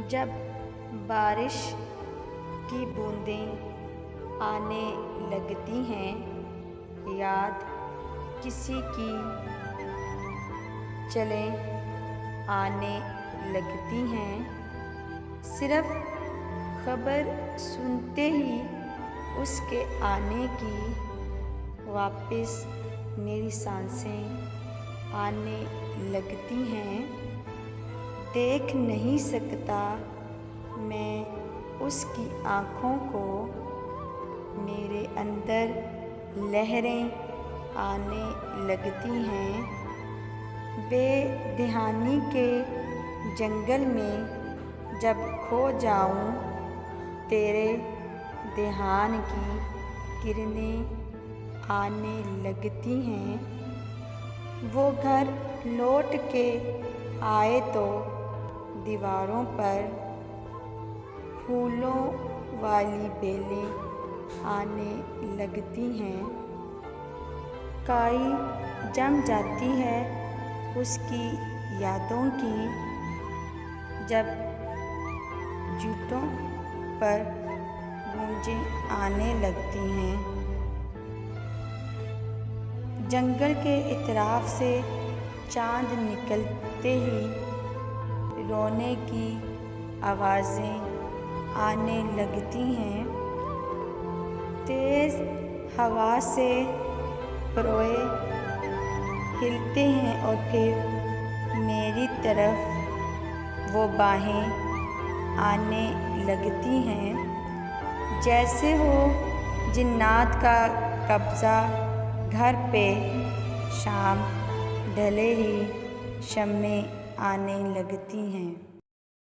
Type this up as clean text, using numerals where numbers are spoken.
जब बारिश की बूंदें आने लगती हैं, याद किसी की चलें आने लगती हैं। सिर्फ खबर सुनते ही उसके आने की वापस मेरी सांसें आने लगती हैं। देख नहीं सकता मैं उसकी आँखों को, मेरे अंदर लहरें आने लगती हैं। बेध्यानी के जंगल में जब खो जाऊं, तेरे ध्यान की किरणें आने लगती हैं। वो घर लौट के आए तो दीवारों पर फूलों वाली बेलें आने लगती हैं। काई जम जाती है उसकी यादों की, जब जूतों पर गूंजें आने लगती हैं। जंगल के इतराफ से चांद निकलते ही रोने की आवाज़ें आने लगती हैं। तेज़ हवा से परोए हिलते हैं और फिर मेरी तरफ वो बाहें आने लगती हैं। जैसे हो जिन्नात का कब्ज़ा घर पे, शाम ढले ही शम्में आने लगती हैं।